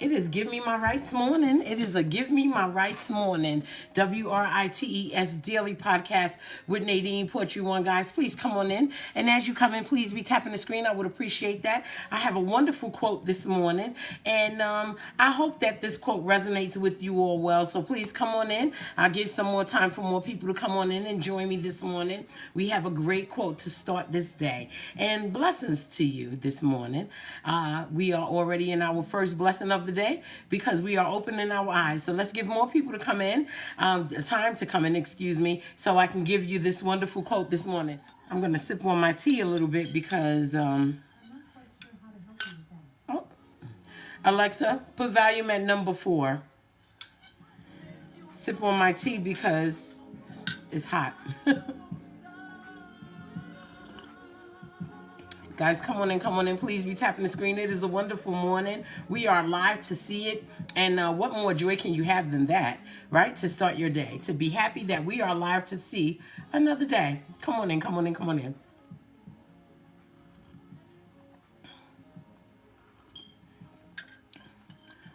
It is Give Me My Rights morning. It is a Give Me My Rights morning. WRITES daily podcast with NadinePoetry1. Guys, please come on in. And as you come in, please be tapping the screen. I would appreciate that. I have a wonderful quote this morning. And I hope that this quote resonates with you all well. So please come on in. I'll give some more time for more people to come on in and join me this morning. We have a great quote to start this day. And blessings to you this morning. We are already in our first blessing of the day because we are opening our eyes. So let's give more people to come in, time to come in, excuse me, so I can give you this wonderful quote this morning. I'm going to sip on my tea a little bit because, Alexa, put volume at number 4. Sip on my tea because it's hot. Guys, come on in, please be tapping the screen. It is a wonderful morning. We are live to see it. And what more joy can you have than that, right? To start your day, to be happy that we are live to see another day. Come on in.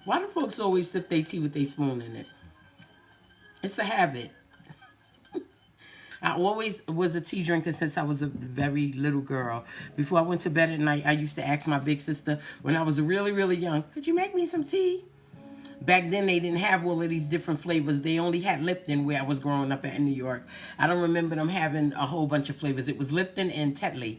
Why do folks always sip their tea with their spoon in it? It's a habit. I always was a tea drinker since I was a very little girl. Before I went to bed at night, I used to ask my big sister when I was really, really young, could you make me some tea? Back then, they didn't have all of these different flavors. They only had Lipton where I was growing up in New York. I don't remember them having a whole bunch of flavors. It was Lipton and Tetley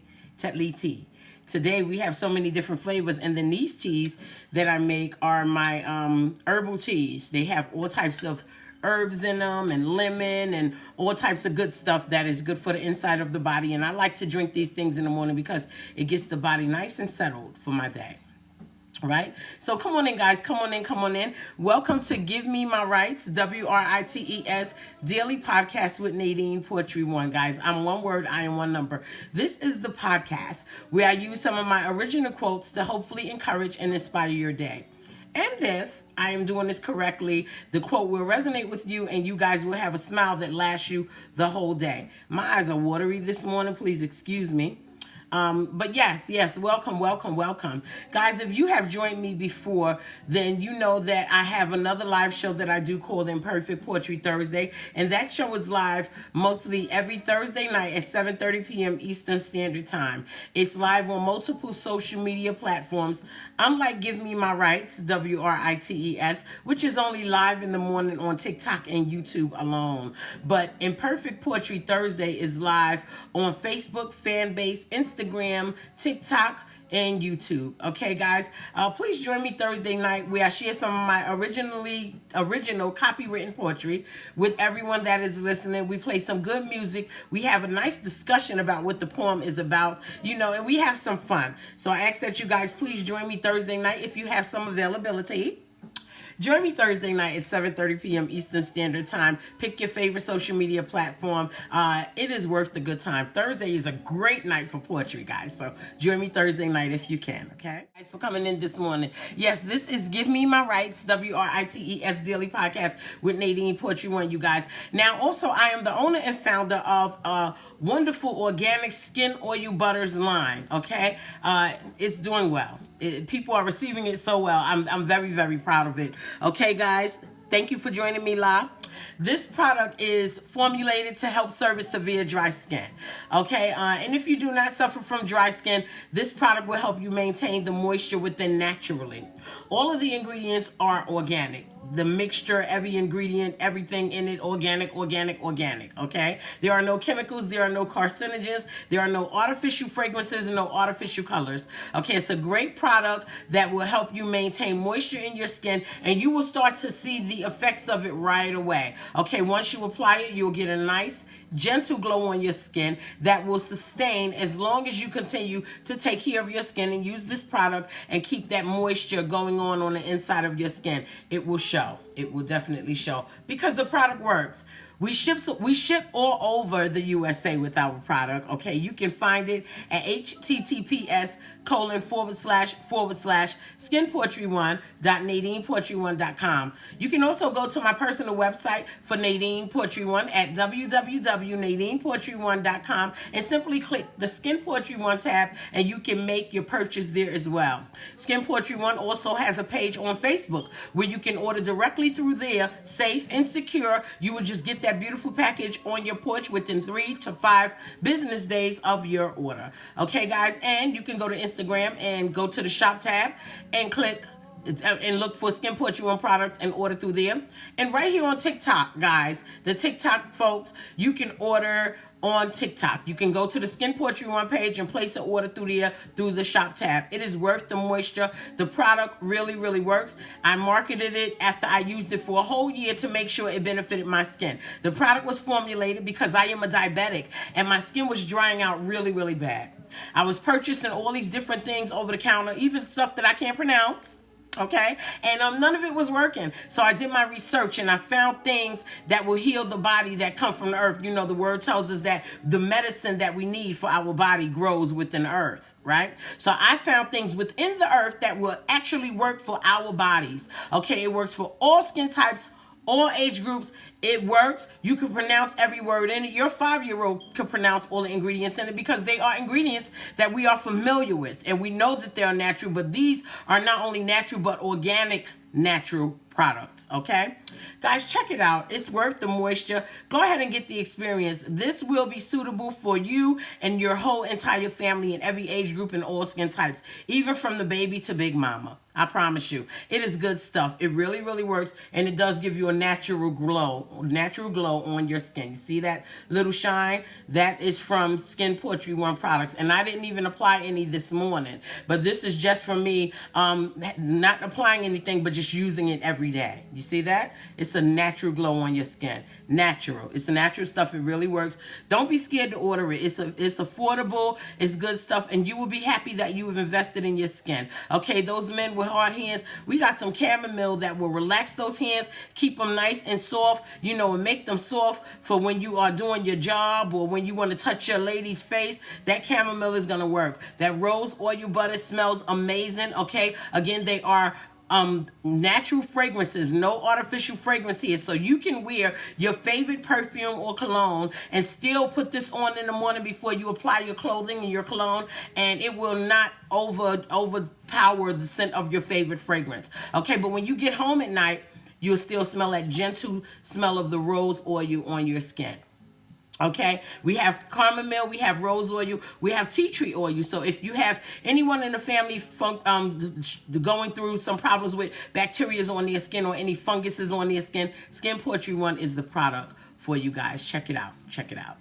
tea. Today, we have so many different flavors. And then these teas that I make are my herbal teas. They have all types of herbs in them and lemon and all types of good stuff that is good for the inside of the body. And I like to drink these things in the morning because it gets the body nice and settled for my day. Right? So come on in, guys. Come on in. Welcome to Give Me My Rights, WRITES daily podcast with NadinePoetry1. Guys, I'm one word, I am one number. This is the podcast where I use some of my original quotes to hopefully encourage and inspire your day. And if I am doing this correctly, the quote will resonate with you and you guys will have a smile that lasts you the whole day. My eyes are watery this morning. Please excuse me. But yes, welcome. Guys, if you have joined me before, then you know that I have another live show that I do called Imperfect Poetry Thursday. And that show is live mostly every Thursday night at 7:30 p.m. Eastern Standard Time. It's live on multiple social media platforms, unlike Give Me My Rights, WRITES, which is only live in the morning on TikTok and YouTube alone. But Imperfect Poetry Thursday is live on Facebook, Fanbase, Instagram, TikTok, and YouTube. Okay, guys, please join me Thursday night where I share some of my original copywritten poetry with everyone that is listening. We play some good music. We have a nice discussion about what the poem is about, and we have some fun. So I ask that you guys please join me Thursday night if you have some availability. Join me Thursday night at 7:30 p.m. Eastern Standard Time. Pick your favorite social media platform. It is worth the good time. Thursday is a great night for poetry, guys. So join me Thursday night if you can, okay? Thanks for coming in this morning. Yes, this is Give Me My Rights, WRITES daily podcast with NadinePoetry1, you guys. Now, also, I am the owner and founder of a wonderful organic skin oil butters line, okay? It's doing well. People are receiving it so well. I'm very, very proud of it. Okay, guys, thank you for joining me live. This product is formulated to help service severe dry skin. Okay, and if you do not suffer from dry skin, this product will help you maintain the moisture within naturally. All of the ingredients are organic. The mixture, every ingredient, everything in it, organic, okay? There are no chemicals, there are no carcinogens, there are no artificial fragrances and no artificial colors. Okay, it's a great product that will help you maintain moisture in your skin and you will start to see the effects of it right away. Okay, once you apply it, you'll get a nice, gentle glow on your skin that will sustain as long as you continue to take care of your skin and use this product and keep that moisture going on the inside of your skin. It will show. It will definitely show because the product works. We ship all over the USA with our product. Okay, you can find it at https skinpoetry1.nadinepoetry1.com. You can also go to my personal website for Nadine Poetry 1 at www.nadinepoetry1.com and simply click the Skin Poetry 1 tab, and you can make your purchase there as well. Skin Poetry 1 also has a page on Facebook where you can order directly through there, safe and secure. You will just get that beautiful package on your porch within 3 to 5 business days of your order. Okay, guys, and you can go to Instagram and go to the shop tab and click and look for Skin Poetry 1 products and order through there. And right here on TikTok, guys, the TikTok folks, you can order on TikTok. You can go to the Skin Poetry 1 page and place an order through there through the shop tab. It is worth the moisture. The product really, really works. I marketed it after I used it for a whole year to make sure it benefited my skin. The product was formulated because I am a diabetic and my skin was drying out really, really bad. I was purchasing all these different things over the counter, even stuff that I can't pronounce. Okay, and none of it was working. So I did my research and I found things that will heal the body that come from the earth. You know, the word tells us that the medicine that we need for our body grows within the earth, right? So I found things within the earth that will actually work for our bodies. Okay, it works for all skin types, all age groups. It works. You can pronounce every word in it. Your 5-year-old can pronounce all the ingredients in it because they are ingredients that we are familiar with. And we know that they are natural, but these are not only natural, but organic natural products. Okay, guys, check it out. It's worth the moisture. Go ahead and get the experience. This will be suitable for you and your whole entire family in every age group and all skin types, even from the baby to big mama. I promise you, it is good stuff. It really, really works, and it does give you a natural glow on your skin. You see that little shine? That is from Skin Poetry 1 products, and I didn't even apply any this morning, but this is just from me not applying anything, but just using it every day. You see that? It's a natural glow on your skin. Natural. It's natural stuff. It really works. Don't be scared to order it. It's affordable. It's good stuff, and you will be happy that you have invested in your skin. Okay, those men with hard hands, we got some chamomile that will relax those hands, keep them nice and soft, you know, and make them soft for when you are doing your job or when you want to touch your lady's face. That chamomile is going to work. That rose oil butter smells amazing. Okay, again, they are natural fragrances, no artificial fragrance here. So you can wear your favorite perfume or cologne and still put this on in the morning before you apply your clothing and your cologne, and it will not overpower the scent of your favorite fragrance. Okay, but when you get home at night, you'll still smell that gentle smell of the rose oil on your skin. Okay, we have chamomile, we have rose oil, we have tea tree oil. So if you have anyone in the family going through some problems with bacteria on their skin or any funguses on their skin, Skin Poetry 1 is the product for you guys. Check it out. Check it out.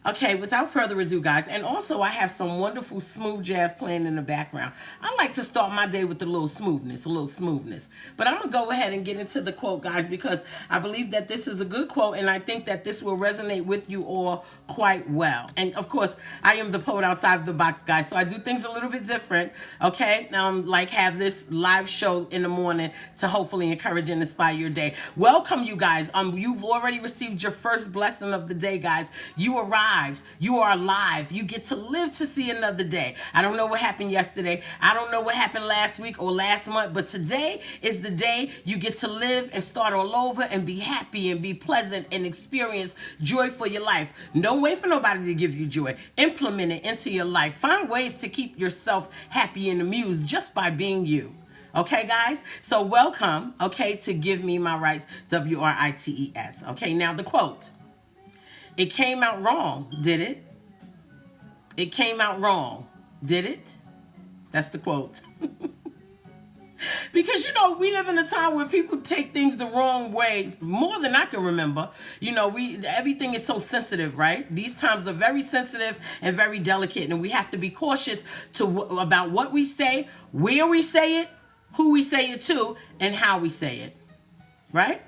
Okay, without further ado, guys, and also I have some wonderful smooth jazz playing in the background. I like to start my day with a little smoothness. But I'm going to go ahead and get into the quote, guys, because I believe that this is a good quote, and I think that this will resonate with you all quite well. And, of course, I am the poet outside of the box, guys, so I do things a little bit different, okay? Like have this live show in the morning to hopefully encourage and inspire your day. Welcome, you guys. You've already received your first blessing of the day, guys. You arrived. You are alive. You get to live to see another day. I don't know what happened yesterday. I don't know what happened last week or last month, but today is the day you get to live and start all over and be happy and be pleasant and experience joy for your life. Don't wait for nobody to give you joy. Implement it into your life. Find ways to keep yourself happy and amused just by being you. Okay, guys? So welcome, okay, to Give Me My Rights, WRITES. Okay, now the quote. It came out wrong, did it? It came out wrong, did it? That's the quote. Because, you know, we live in a time where people take things the wrong way more than I can remember. You know, everything is so sensitive, right? These times are very sensitive and very delicate, and we have to be cautious about what we say, where we say it, who we say it to, and how we say it, right?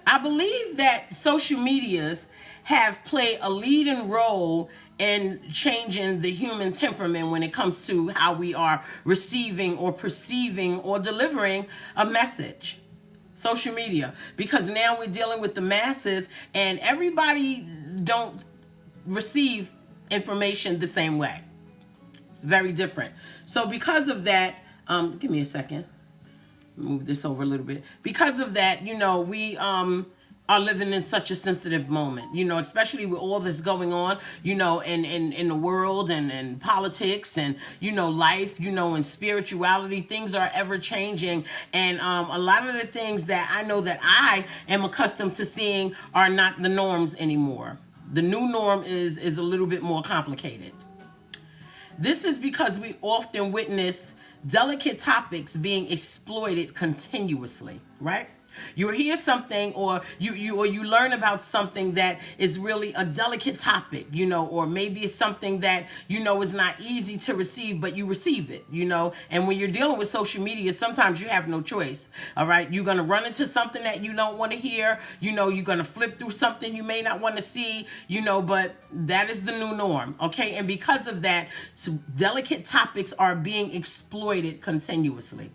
I believe that social medias have played a leading role in changing the human temperament when it comes to how we are receiving or perceiving or delivering a message. Social media, because now we're dealing with the masses and everybody don't receive information the same way. very different. So because of that, give me a second. Move this over a little bit. Because of that, we are living in such a sensitive moment, especially with all this going on, in the world and politics and, life, and spirituality. Things are ever changing. And a lot of the things that I know that I am accustomed to seeing are not the norms anymore. The new norm is a little bit more complicated. This is because we often witness delicate topics being exploited continuously, right? You hear something or you learn about something that is really a delicate topic, or maybe it's something that, is not easy to receive, but you receive it, and when you're dealing with social media, sometimes you have no choice. All right. You're going to run into something that you don't want to hear, you're going to flip through something you may not want to see, but that is the new norm. Okay. And because of that, so delicate topics are being exploited continuously,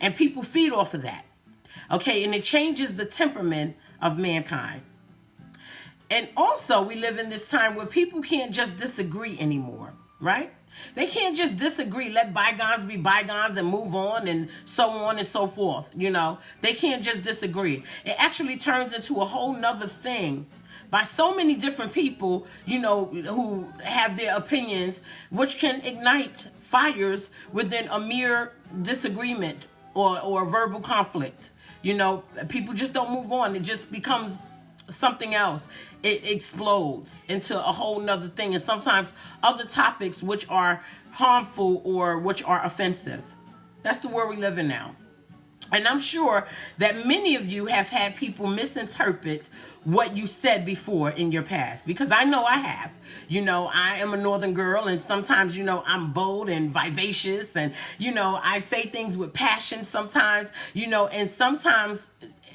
and people feed off of that. Okay, and it changes the temperament of mankind. And also, we live in this time where people can't just disagree anymore, right? They can't just disagree, let bygones be bygones and move on and so forth, They can't just disagree. It actually turns into a whole nother thing by so many different people, who have their opinions, which can ignite fires within a mere disagreement or verbal conflict. People just don't move on. It just becomes something else. It explodes into a whole nother thing. And sometimes other topics which are harmful or which are offensive. That's the world we live in now. And I'm sure that many of you have had people misinterpret what you said before in your past, because I know I have. I am a northern girl, and sometimes, I'm bold and vivacious, and, I say things with passion sometimes, and sometimes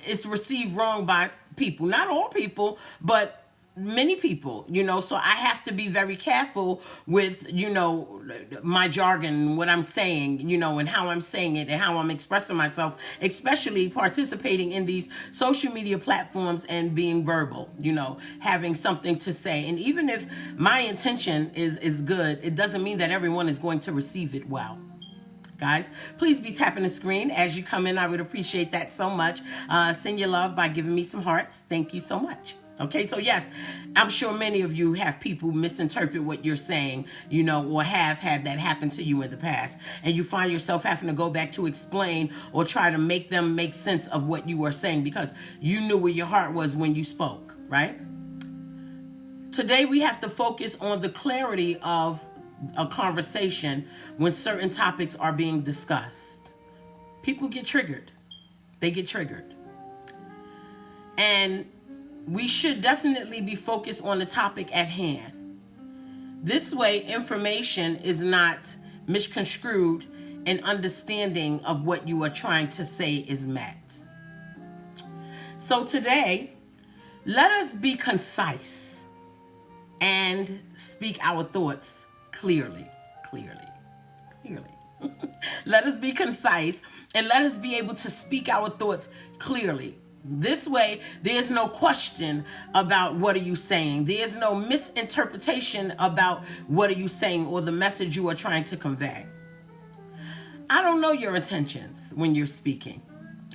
it's received wrong by people. Not all people, but many people, so I have to be very careful with, my jargon, what I'm saying, and how I'm saying it and how I'm expressing myself, especially participating in these social media platforms and being verbal, having something to say. And even if my intention is good, it doesn't mean that everyone is going to receive it well. Guys, please be tapping the screen as you come in. I would appreciate that so much. Send your love by giving me some hearts. Thank you so much. Okay, so yes, I'm sure many of you have people misinterpret what you're saying, or have had that happen to you in the past. And you find yourself having to go back to explain or try to make them make sense of what you were saying because you knew where your heart was when you spoke, right? Today, we have to focus on the clarity of a conversation when certain topics are being discussed. People get triggered. They get triggered. And we should definitely be focused on the topic at hand. This way, information is not misconstrued and understanding of what you are trying to say is met. So today, let us be concise and speak our thoughts clearly. Let us be concise and let us be able to speak our thoughts clearly. This way, there's no question about what are you saying. There's no misinterpretation about what are you saying or the message you are trying to convey. I don't know your intentions when you're speaking,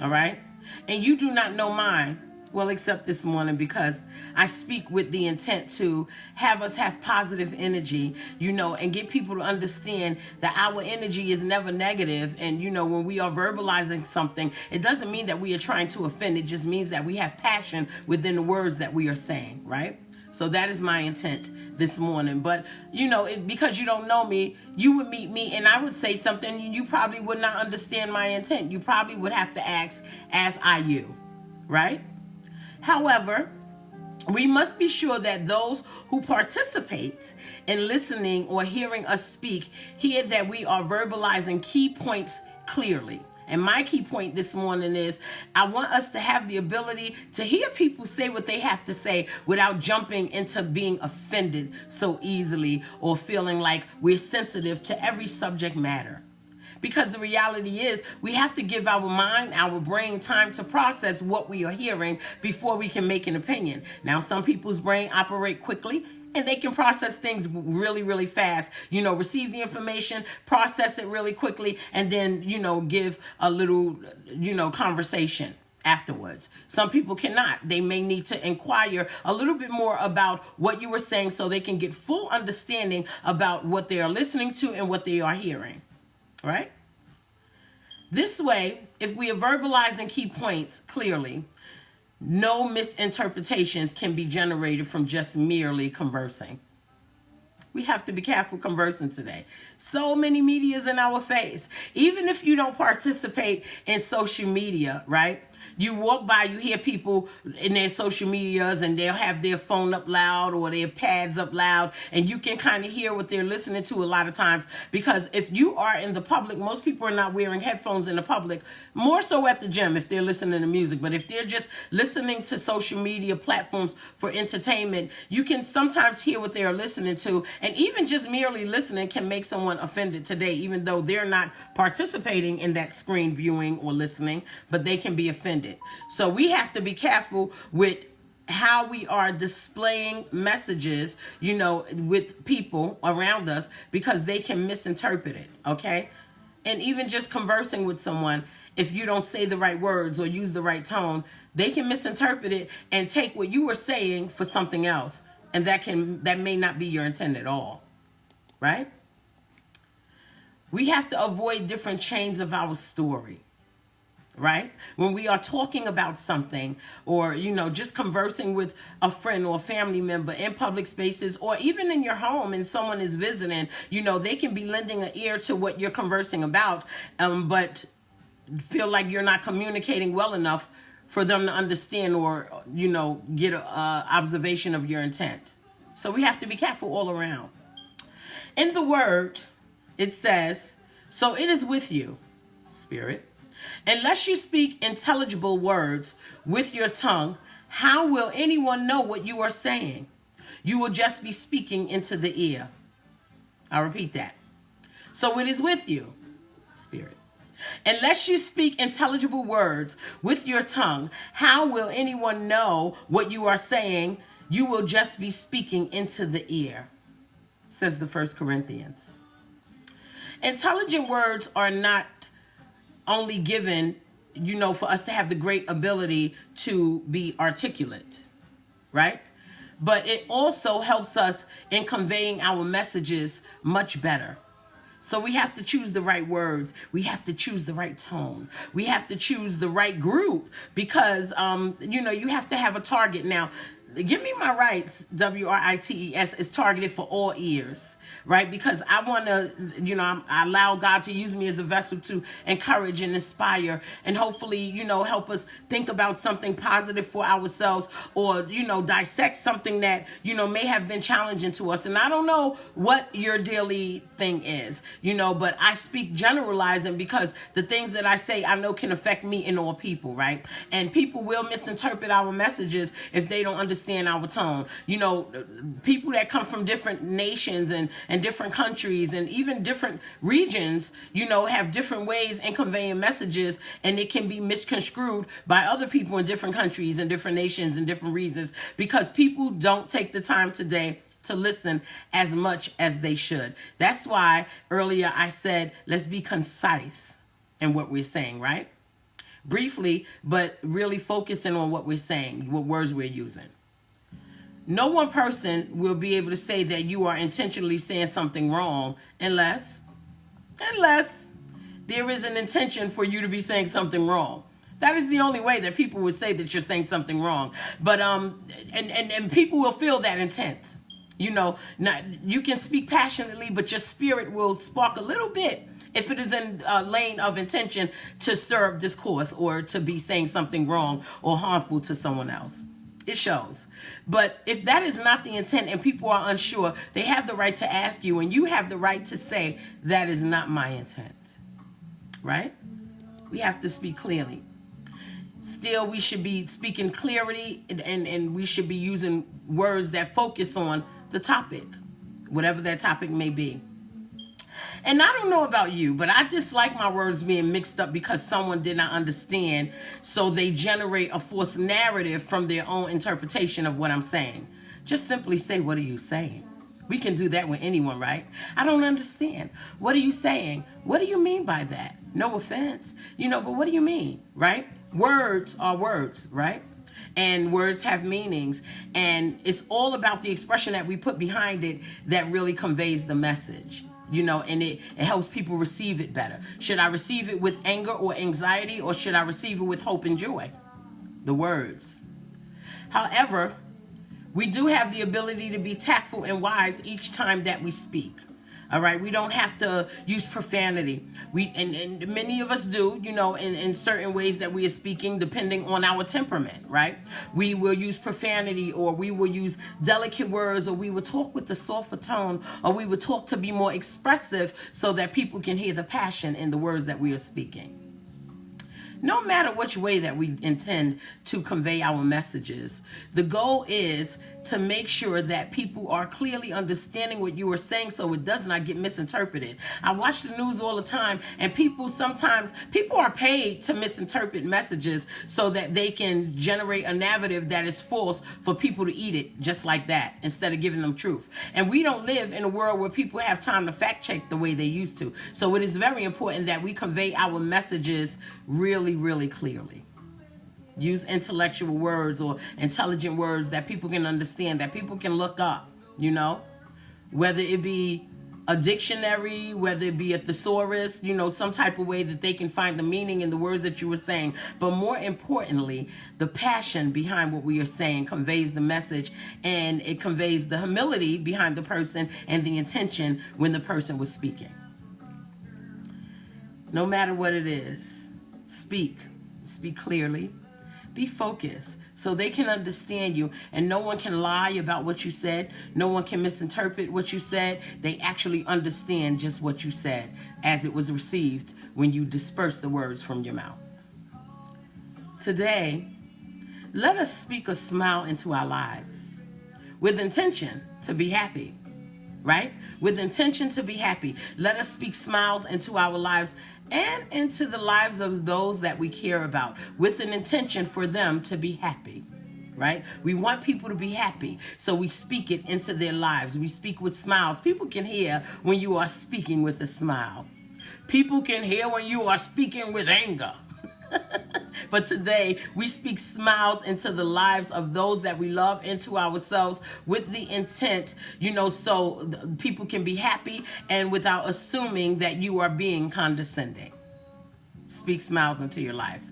all right? And you do not know mine. Well, except this morning, because I speak with the intent to have us have positive energy, and get people to understand that our energy is never negative. And, when we are verbalizing something, it doesn't mean that we are trying to offend. It just means that we have passion within the words that we are saying, right? So that is my intent this morning. But, because you don't know me, you would meet me and I would say something and you probably would not understand my intent. You probably would have to ask, as I you, right? However, we must be sure that those who participate in listening or hearing us speak hear that we are verbalizing key points clearly. And my key point this morning is I want us to have the ability to hear people say what they have to say without jumping into being offended so easily or feeling like we're sensitive to every subject matter. Because the reality is we have to give our mind, our brain time to process what we are hearing before we can make an opinion. Now, some people's brain operate quickly and they can process things really, really fast. Receive the information, process it really quickly, and then, give a little, conversation afterwards. Some people cannot. They may need to inquire a little bit more about what you were saying so they can get full understanding about what they are listening to and what they are hearing. Right? This way, if we are verbalizing key points clearly, no misinterpretations can be generated from just merely conversing. We have to be careful conversing today. So many media's in our face. Even if you don't participate in social media, right? You walk by, you hear people in their social medias and they'll have their phone up loud or their pads up loud, and you can kind of hear what they're listening to a lot of times, because if you are in the public, most people are not wearing headphones in the public, more so at the gym if they're listening to music. But if they're just listening to social media platforms for entertainment, you can sometimes hear what they are listening to, and even just merely listening can make someone offended today, even though they're not participating in that screen viewing or listening, but they can be offended. So we have to be careful with how we are displaying messages, with people around us, because they can misinterpret it, okay? And even just conversing with someone, if you don't say the right words or use the right tone, they can misinterpret it and take what you were saying for something else. And that may not be your intent at all, right? We have to avoid different chains of our story. Right? When we are talking about something, or, just conversing with a friend or a family member in public spaces, or even in your home and someone is visiting, they can be lending an ear to what you're conversing about, but feel like you're not communicating well enough for them to understand or, get an observation of your intent. So we have to be careful all around. In the word, it says, so it is with you, spirit. Unless you speak intelligible words with your tongue, how will anyone know what you are saying? You will just be speaking into the ear. I'll repeat that. So it is with you, spirit. Unless you speak intelligible words with your tongue, how will anyone know what you are saying? You will just be speaking into the ear, says the 1 Corinthians. Intelligent words are not only given, for us to have the great ability to be articulate, right? But it also helps us in conveying our messages much better. So we have to choose the right words. We have to choose the right tone. We have to choose the right group, because, you have to have a target. Now, Give Me My Rights, WRITES, is targeted for all ears, right? Because I want to, I allow God to use me as a vessel to encourage and inspire, and hopefully, help us think about something positive for ourselves, or, dissect something that, may have been challenging to us. And I don't know what your daily thing is, but I speak generalizing, because the things that I say, I know can affect me and all people, right? And people will misinterpret our messages if they don't understand our tone. People that come from different nations and different countries and even different regions, have different ways in conveying messages, and it can be misconstrued by other people in different countries and different nations and different reasons, because people don't take the time today to listen as much as they should. That's why earlier I said, let's be concise in what we're saying, right? Briefly, but really focusing on what we're saying, what words we're using. No one person will be able to say that you are intentionally saying something wrong unless there is an intention for you to be saying something wrong. That is the only way that people would say that you're saying something wrong. But and people will feel that intent. You can speak passionately, but your spirit will spark a little bit if it is in a lane of intention to stir up discourse or to be saying something wrong or harmful to someone else. It shows. But if that is not the intent and people are unsure, they have the right to ask you, and you have the right to say, that is not my intent. Right? We have to speak clearly. Still, we should be speaking clarity, and we should be using words that focus on the topic, whatever that topic may be. And I don't know about you, but I dislike my words being mixed up because someone did not understand, so they generate a false narrative from their own interpretation of what I'm saying. Just simply say, what are you saying? We can do that with anyone, right? I don't understand. What are you saying? What do you mean by that? No offense, but what do you mean, right? Words are words, right? And words have meanings, and it's all about the expression that we put behind it that really conveys the message, and it helps people receive it better. Should I receive it with anger or anxiety, or should I receive it with hope and joy? The words. However, we do have the ability to be tactful and wise each time that we speak. All right, we don't have to use profanity. And many of us do, in certain ways that we are speaking, depending on our temperament, right? We will use profanity, or we will use delicate words, or we will talk with a softer tone, or we will talk to be more expressive so that people can hear the passion in the words that we are speaking. No matter which way that we intend to convey our messages, the goal is to make sure that people are clearly understanding what you are saying so it does not get misinterpreted. I watch the news all the time, and people are paid to misinterpret messages so that they can generate a narrative that is false for people to eat it just like that, instead of giving them truth. And we don't live in a world where people have time to fact check the way they used to. So it is very important that we convey our messages really, really clearly. Use intellectual words or intelligent words that people can understand, that people can look up, whether it be a dictionary, whether it be a thesaurus, some type of way that they can find the meaning in the words that you were saying. But more importantly, the passion behind what we are saying conveys the message, and it conveys the humility behind the person and the intention when the person was speaking. No matter what it is, speak clearly, be focused so they can understand you, and no one can lie about what you said. No one can misinterpret what you said. They actually understand just what you said as it was received when you disperse the words from your mouth. Today, let us speak a smile into our lives with intention to be happy, right? With intention to be happy. Let us speak smiles into our lives and into the lives of those that we care about, with an intention for them to be happy, right? We want people to be happy, so we speak it into their lives. We speak with smiles. People can hear when you are speaking with a smile. People can hear when you are speaking with anger. But today, we speak smiles into the lives of those that we love, into ourselves, with the intent, so people can be happy, and without assuming that you are being condescending. Speak smiles into your life.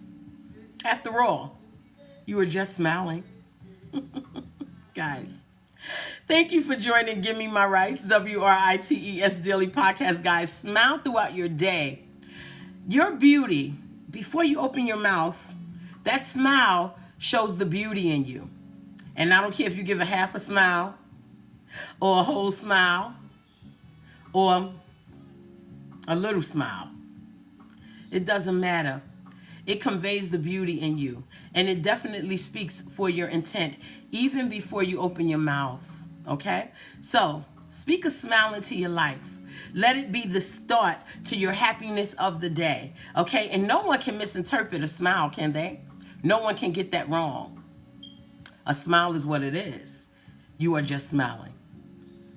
After all, you are just smiling. Guys, thank you for joining Give Me My Rights, WRITES Daily Podcast. Guys, smile throughout your day. Your beauty, before you open your mouth, that smile shows the beauty in you. And I don't care if you give a half a smile, or a whole smile, or a little smile. It doesn't matter. It conveys the beauty in you. And it definitely speaks for your intent, even before you open your mouth. Okay? So, speak a smile into your life. Let it be the start to your happiness of the day. Okay? And no one can misinterpret a smile, can they? No one can get that wrong. A smile is what it is. You are just smiling.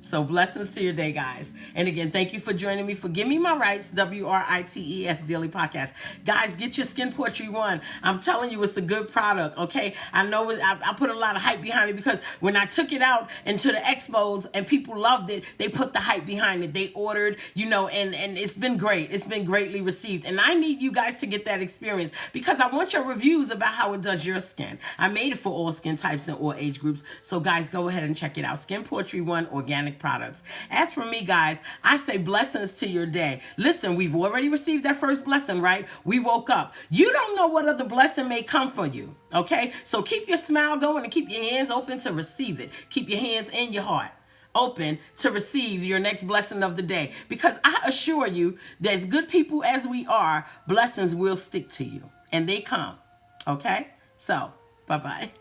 So blessings to your day, guys. And again, thank you for joining me for Give Me My Rights, WRITES Daily Podcast. Guys, get your NadinePoetry1. I'm telling you, it's a good product, okay? I know I put a lot of hype behind it, because when I took it out into the expos and people loved it, they put the hype behind it. They ordered, and it's been great. It's been greatly received. And I need you guys to get that experience, because I want your reviews about how it does your skin. I made it for all skin types and all age groups. So guys, go ahead and check it out. NadinePoetry1 Organic Products. As for me, guys, I say blessings to your day. Listen, we've already received that first blessing, right? We woke up. You don't know what other blessing may come for you, okay? So keep your smile going and keep your hands open to receive it. Keep your hands in your heart open to receive your next blessing of the day, because I assure you that as good people as we are, blessings will stick to you, and they come, okay? So, bye-bye.